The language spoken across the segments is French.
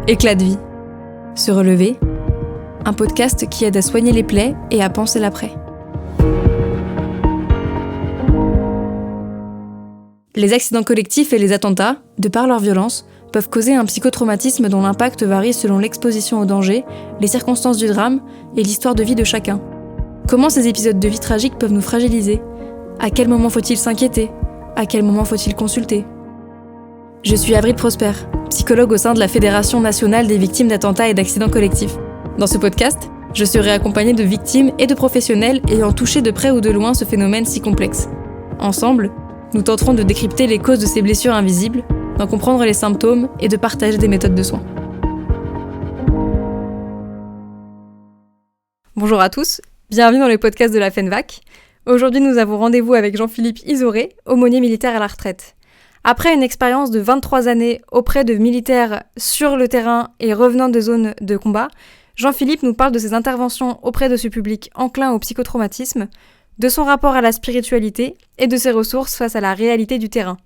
Éclat de vie. Se relever. Un podcast qui aide à soigner les plaies et à penser l'après. Les accidents collectifs et les attentats, de par leur violence, peuvent causer un psychotraumatisme dont l'impact varie selon l'exposition au danger, les circonstances du drame et l'histoire de vie de chacun. Comment ces épisodes de vie tragiques peuvent nous fragiliser ? À quel moment faut-il s'inquiéter ? À quel moment faut-il consulter ? Je suis Avril Prosper, psychologue au sein de la Fédération nationale des victimes d'attentats et d'accidents collectifs. Dans ce podcast, je serai accompagnée de victimes et de professionnels ayant touché de près ou de loin ce phénomène si complexe. Ensemble, nous tenterons de décrypter les causes de ces blessures invisibles, d'en comprendre les symptômes et de partager des méthodes de soins. Bonjour à tous, bienvenue dans le podcast de la FENVAC. Aujourd'hui, nous avons rendez-vous avec Jean-Philippe Isoré, aumônier militaire à la retraite. Après une expérience de 23 années auprès de militaires sur le terrain et revenant de zones de combat, Jean-Philippe nous parle de ses interventions auprès de ce public enclin au psychotraumatisme, de son rapport à la spiritualité et de ses ressources face à la réalité du terrain.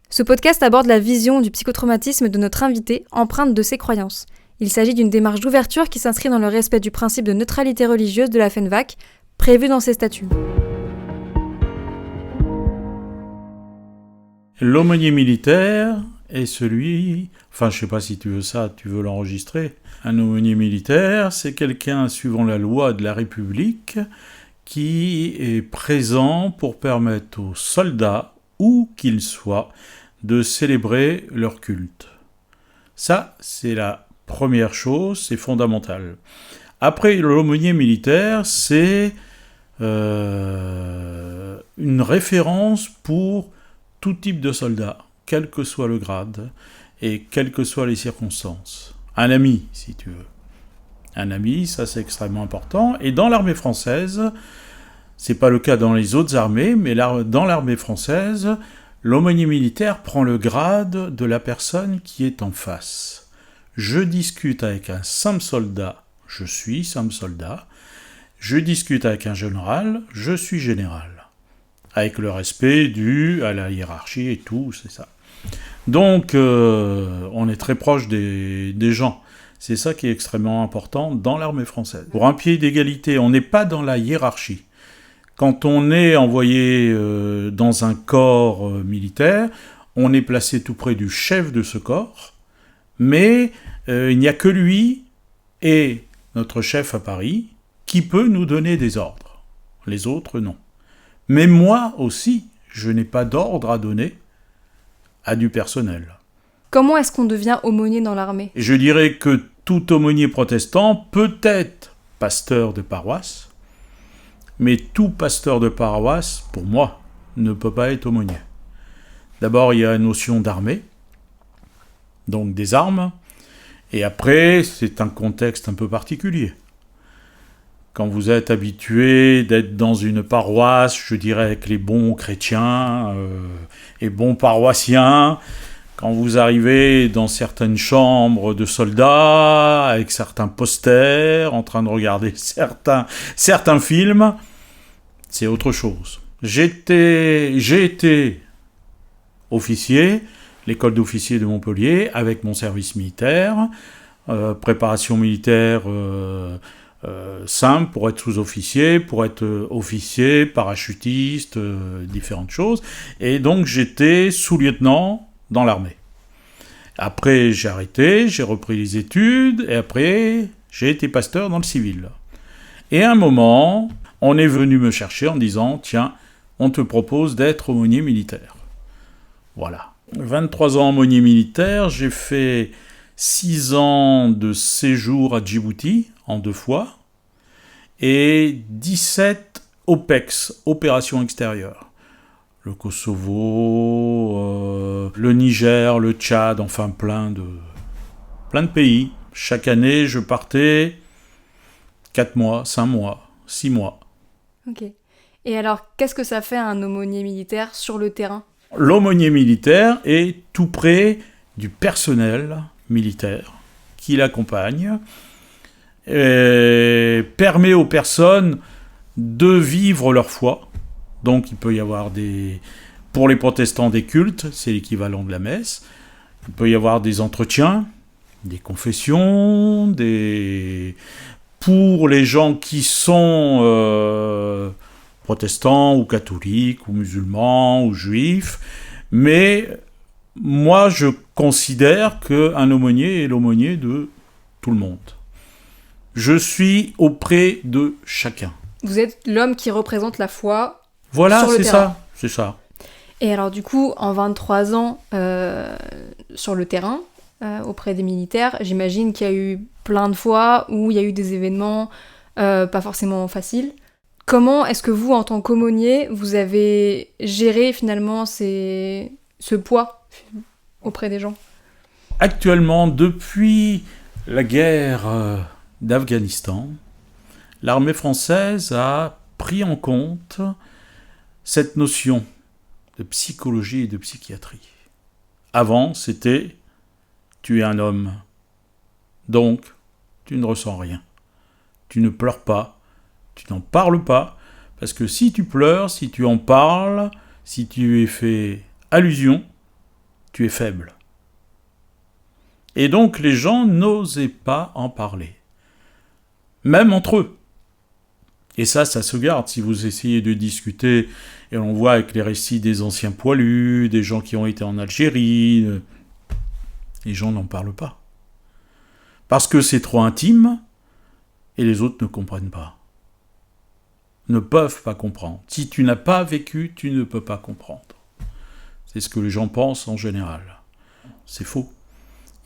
Ce podcast aborde la vision du psychotraumatisme de notre invité, empreinte de ses croyances. Il s'agit d'une démarche d'ouverture qui s'inscrit dans le respect du principe de neutralité religieuse de la FENVAC, prévu dans ses statuts. L'aumônier militaire est celui... Enfin, je sais pas si tu veux l'enregistrer. Un aumônier militaire, c'est quelqu'un suivant la loi de la République qui est présent pour permettre aux soldats, où qu'ils soient, de célébrer leur culte. Ça, c'est la première chose, c'est fondamental. Après, l'aumônier militaire, c'est une référence pour tout type de soldat, quel que soit le grade et quelles que soient les circonstances. Un ami, si tu veux. Un ami, ça c'est extrêmement important. Et dans l'armée française, c'est pas le cas dans les autres armées, mais dans l'armée française, l'aumônier militaire prend le grade de la personne qui est en face. Je discute avec un simple soldat, je suis simple soldat. Je discute avec un général, je suis général. Avec le respect dû à la hiérarchie et tout, c'est ça. Donc, on est très proche des gens. C'est ça qui est extrêmement important dans l'armée française. Pour un pied d'égalité, on n'est pas dans la hiérarchie. Quand on est envoyé dans un corps militaire, on est placé tout près du chef de ce corps, mais il n'y a que lui et notre chef à Paris qui peut nous donner des ordres. Les autres, non. Mais moi aussi, je n'ai pas d'ordre à donner à du personnel. Comment est-ce qu'on devient aumônier dans l'armée ? Je dirais que tout aumônier protestant peut être pasteur de paroisse, mais tout pasteur de paroisse, pour moi, ne peut pas être aumônier. D'abord, il y a la notion d'armée, donc des armes, et après, c'est un contexte un peu particulier. Quand vous êtes habitué d'être dans une paroisse, je dirais avec les bons chrétiens et bons paroissiens, quand vous arrivez dans certaines chambres de soldats, avec certains posters, en train de regarder certains films, c'est autre chose. J'ai été officier, l'école d'officier de Montpellier, avec mon service militaire, préparation militaire... simple pour être sous-officier, pour être officier, parachutiste, différentes choses. Et donc j'étais sous-lieutenant dans l'armée. Après j'ai arrêté, j'ai repris les études, et après j'ai été pasteur dans le civil. Et à un moment, on est venu me chercher en disant « Tiens, on te propose d'être aumônier militaire. » Voilà. 23 ans aumônier militaire, j'ai fait 6 ans de séjour à Djibouti, en 2 fois, et 17 OPEX, opérations extérieures. Le Kosovo, le Niger, le Tchad, enfin plein de pays. Chaque année, je partais 4 mois, 5 mois, 6 mois. Ok. Et alors, qu'est-ce que ça fait un aumônier militaire sur le terrain ? L'aumônier militaire est tout près du personnel militaire qui l'accompagne, permet aux personnes de vivre leur foi. Donc il peut y avoir pour les protestants des cultes, c'est l'équivalent de la messe. Il peut y avoir des entretiens des confessions, pour les gens qui sont protestants ou catholiques ou musulmans ou juifs, mais moi je considère qu'un aumônier est l'aumônier de tout le monde. Je suis auprès de chacun. Vous êtes l'homme qui représente la foi voilà, sur le terrain. C'est ça. Et alors du coup, en 23 ans sur le terrain, auprès des militaires, j'imagine qu'il y a eu plein de fois où il y a eu des événements pas forcément faciles. Comment est-ce que vous, en tant qu'aumônier, vous avez géré finalement ce poids auprès des gens ? Actuellement, depuis la guerre d'Afghanistan, l'armée française a pris en compte cette notion de psychologie et de psychiatrie. Avant, c'était « tu es un homme, donc tu ne ressens rien. Tu ne pleures pas, tu n'en parles pas, parce que si tu pleures, si tu en parles, si tu y fais allusion, tu es faible. » Et donc les gens n'osaient pas en parler, même entre eux. Et ça se garde. Si vous essayez de discuter, et on voit avec les récits des anciens poilus, des gens qui ont été en Algérie, les gens n'en parlent pas. Parce que c'est trop intime, et les autres ne comprennent pas. Ne peuvent pas comprendre. Si tu n'as pas vécu, tu ne peux pas comprendre. C'est ce que les gens pensent en général. C'est faux.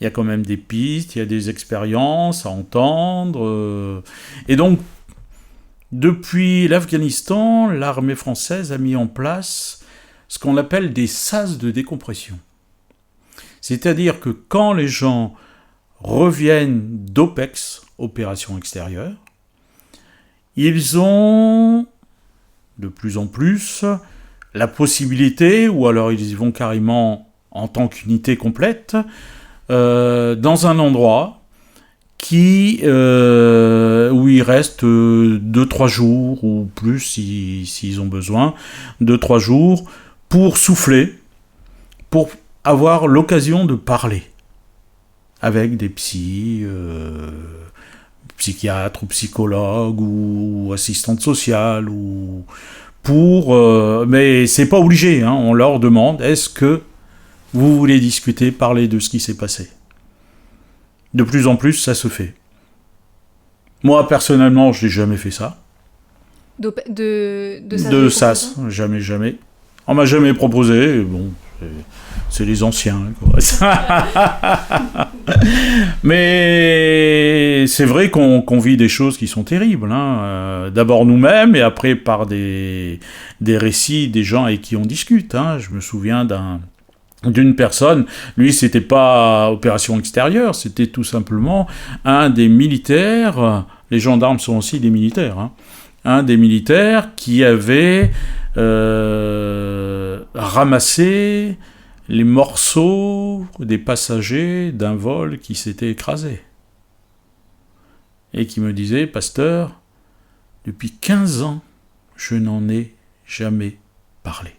Il y a quand même des pistes, il y a des expériences à entendre. Et donc, depuis l'Afghanistan, l'armée française a mis en place ce qu'on appelle des sas de décompression. C'est-à-dire que quand les gens reviennent d'OPEX, opération extérieure, ils ont de plus en plus la possibilité, ou alors ils y vont carrément en tant qu'unité complète, dans un endroit où ils restent 2-3 jours, ou plus s'ils ont besoin, 2-3 jours, pour souffler, pour avoir l'occasion de parler avec des psychiatres ou psychologues ou assistantes sociales, mais c'est pas obligé, hein, on leur demande, est-ce que vous voulez discuter, parler de ce qui s'est passé ? De plus en plus, ça se fait. Moi, personnellement, je n'ai jamais fait ça. De SAS, jamais. On m'a jamais proposé, bon, c'est les anciens, quoi. Mais c'est vrai qu'on vit des choses qui sont terribles, hein. D'abord nous-mêmes, et après par des récits des gens avec qui on discute, hein. Je me souviens d'une personne, lui c'était pas opération extérieure, c'était tout simplement un des militaires, les gendarmes sont aussi des militaires, hein, un des militaires qui avait ramassé les morceaux des passagers d'un vol qui s'était écrasé. Et qui me disait, pasteur, depuis 15 ans, je n'en ai jamais parlé.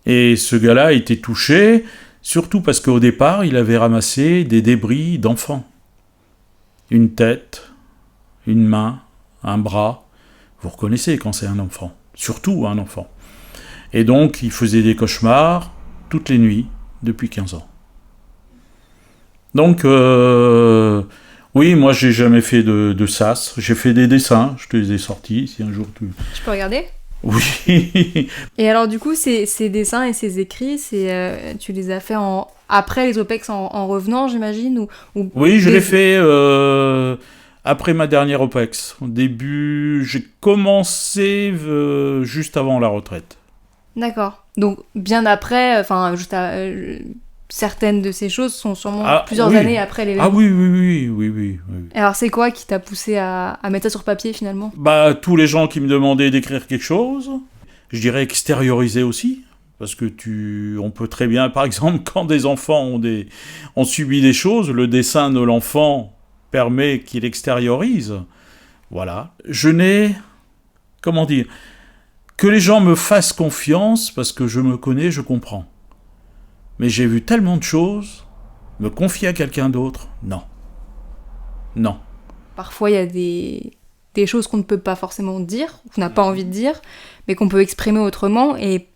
Et ce gars-là était touché, surtout parce qu'au départ, il avait ramassé des débris d'enfants. Une tête, une main, un bras. Vous reconnaissez quand c'est un enfant, surtout un enfant. Et donc, il faisait des cauchemars toutes les nuits depuis 15 ans. Donc, oui, moi, j'ai jamais fait de sas. J'ai fait des dessins, je te les ai sortis, si un jour tu... Je peux regarder ? Oui. Et alors du coup, ces dessins et ces écrits, tu les as fait après les OPEX en revenant, j'imagine ou Oui, je l'ai fait après ma dernière OPEX. Au début, j'ai commencé juste avant la retraite. D'accord. Donc bien après, enfin certaines de ces choses sont sûrement plusieurs années après l'événement. Ah oui. Alors c'est quoi qui t'a poussé à mettre ça sur papier finalement ? Tous les gens qui me demandaient d'écrire quelque chose, je dirais extérioriser aussi, parce que on peut très bien, par exemple, quand des enfants ont subi des choses, le dessin de l'enfant permet qu'il extériorise. Voilà. Je n'ai, que les gens me fassent confiance, parce que je me connais, je comprends. Mais j'ai vu tellement de choses Me confier à quelqu'un d'autre, non. Non. Parfois, il y a des choses qu'on ne peut pas forcément dire, qu'on n'a pas envie de dire, mais qu'on peut exprimer autrement. Et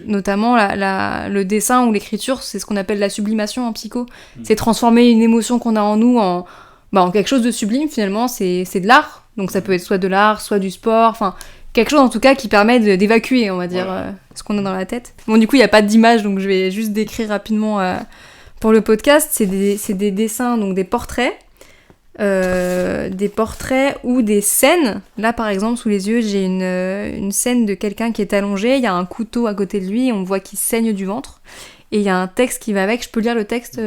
notamment, le dessin ou l'écriture, c'est ce qu'on appelle la sublimation en psycho. C'est transformer une émotion qu'on a en nous en quelque chose de sublime, finalement. C'est de l'art. Donc ça peut être soit de l'art, soit du sport, enfin... Quelque chose en tout cas qui permet d'évacuer, on va dire, ce qu'on a dans la tête. Bon, du coup, il n'y a pas d'image, donc je vais juste décrire rapidement pour le podcast. C'est des dessins, donc des portraits ou des scènes. Là, par exemple, sous les yeux, j'ai une scène de quelqu'un qui est allongé, il y a un couteau à côté de lui, on voit qu'il saigne du ventre, et il y a un texte qui va avec. Je peux lire le texte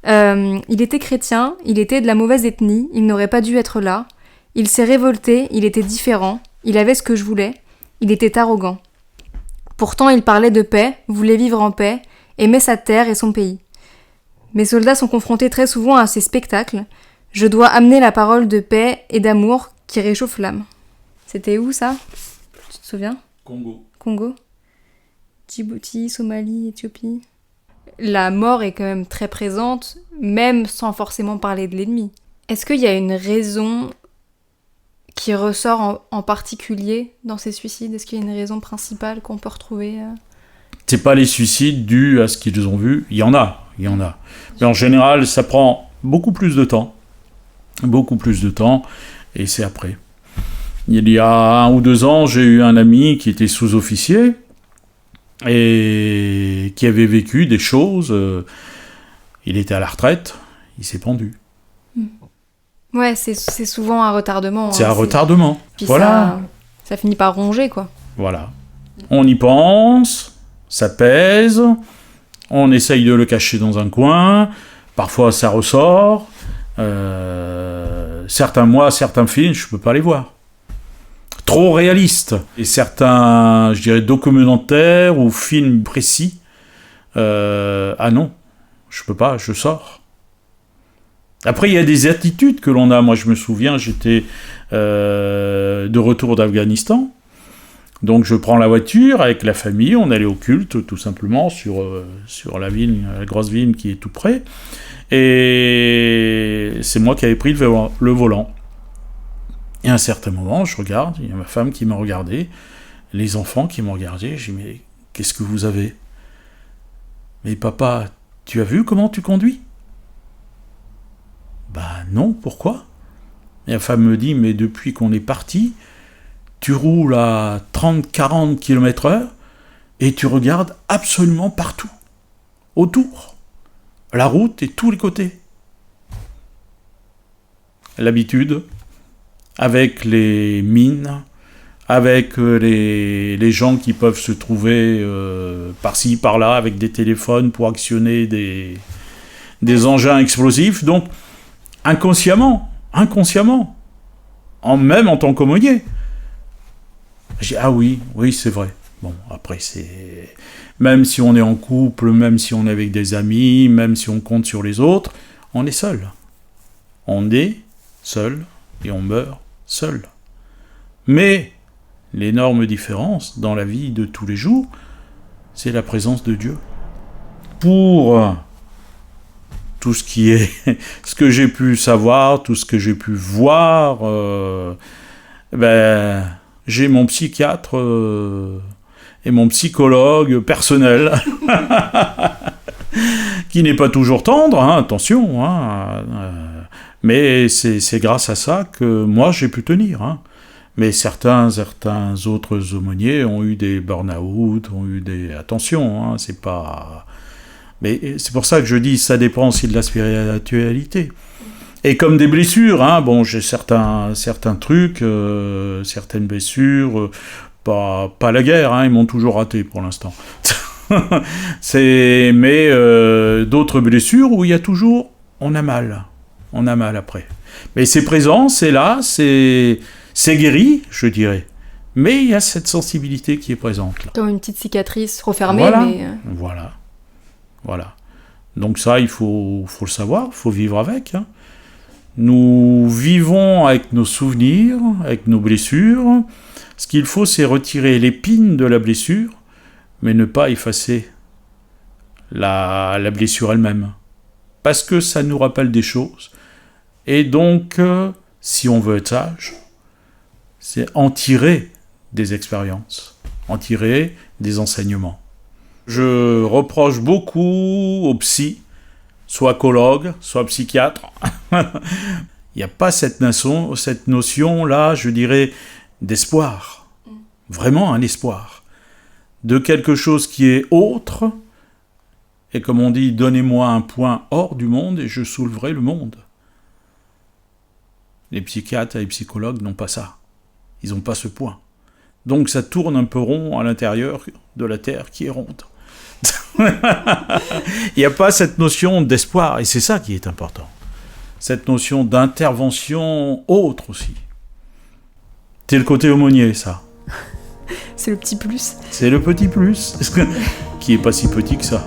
il était chrétien, il était de la mauvaise ethnie, il n'aurait pas dû être là. Il s'est révolté, il était différent. Il avait ce que je voulais, il était arrogant. Pourtant, il parlait de paix, voulait vivre en paix, aimait sa terre et son pays. Mes soldats sont confrontés très souvent à ces spectacles. Je dois amener la parole de paix et d'amour qui réchauffe l'âme. C'était où ça ? Tu te souviens ? Congo. Djibouti, Somalie, Éthiopie. La mort est quand même très présente, même sans forcément parler de l'ennemi. Est-ce qu'il y a une raison qui ressort en particulier dans ces suicides ? Est-ce qu'il y a une raison principale qu'on peut retrouver C'est pas les suicides dus à ce qu'ils ont vu, il y en a. Mais en général, ça prend beaucoup plus de temps, et c'est après. Il y a 1 ou 2 ans, j'ai eu un ami qui était sous-officier, et qui avait vécu des choses, il était à la retraite, il s'est pendu. Ouais, c'est souvent un retardement. C'est un retardement. Puis voilà. Ça finit par ronger, quoi. Voilà. On y pense, ça pèse, on essaye de le cacher dans un coin, parfois ça ressort. Certains films, je peux pas les voir. Trop réalistes. Et certains, je dirais, documentaires ou films précis, ah non, je peux pas, je sors. Après, il y a des attitudes que l'on a. Moi, je me souviens, j'étais de retour d'Afghanistan. Donc, je prends la voiture avec la famille. On allait au culte, tout simplement, sur la ville, la grosse ville qui est tout près. Et c'est moi qui avais pris le volant. Et à un certain moment, je regarde, il y a ma femme qui m'a regardé, les enfants qui m'ont regardé. J'ai dit, mais qu'est-ce que vous avez ? Mais papa, tu as vu comment tu conduis ? Bah non, pourquoi ? Et la femme me dit, mais depuis qu'on est parti, tu roules à 30-40 km/h et tu regardes absolument partout, autour, la route et tous les côtés. L'habitude, avec les mines, avec les gens qui peuvent se trouver par-ci, par-là, avec des téléphones pour actionner des engins explosifs, donc inconsciemment, même en tant qu'aumônier. J'ai dit, ah oui, c'est vrai. Bon, après, c'est... Même si on est en couple, même si on est avec des amis, même si on compte sur les autres, on est seul. On est seul et on meurt seul. Mais l'énorme différence dans la vie de tous les jours, c'est la présence de Dieu. Pour tout ce qui est, ce que j'ai pu savoir, tout ce que j'ai pu voir, j'ai mon psychiatre et mon psychologue personnel, qui n'est pas toujours tendre, attention, mais c'est grâce à ça que moi j'ai pu tenir. Mais certains autres aumôniers ont eu des burn-out, ont eu des... Attention, c'est pas... Mais c'est pour ça que je dis, ça dépend aussi de la spiritualité. Et comme des blessures, j'ai certains trucs, certaines blessures, pas la guerre, ils m'ont toujours raté pour l'instant. Mais d'autres blessures où il y a toujours, on a mal après. Mais c'est présent, c'est là, c'est guéri, je dirais. Mais il y a cette sensibilité qui est présente là. Comme une petite cicatrice refermée, voilà. Mais... Voilà. Donc ça, il faut le savoir, il faut vivre avec. Nous vivons avec nos souvenirs, avec nos blessures. Ce qu'il faut, c'est retirer l'épine de la blessure, mais ne pas effacer la blessure elle-même. parce que ça nous rappelle des choses. Et donc, si on veut être sage, c'est en tirer des expériences, en tirer des enseignements. Je reproche beaucoup aux psys, soit psychologues, soit psychiatres. Il n'y a pas cette notion-là, je dirais, d'espoir. Vraiment un espoir. De quelque chose qui est autre. Et comme on dit, donnez-moi un point hors du monde et je souleverai le monde. Les psychiatres et les psychologues n'ont pas ça. Ils n'ont pas ce point. Donc ça tourne un peu rond à l'intérieur de la Terre qui est ronde. Il n'y a pas cette notion d'espoir, et c'est ça qui est important. Cette notion d'intervention autre aussi. C'est le côté aumônier, ça. C'est le petit plus. C'est le petit plus, qui est pas si petit que ça.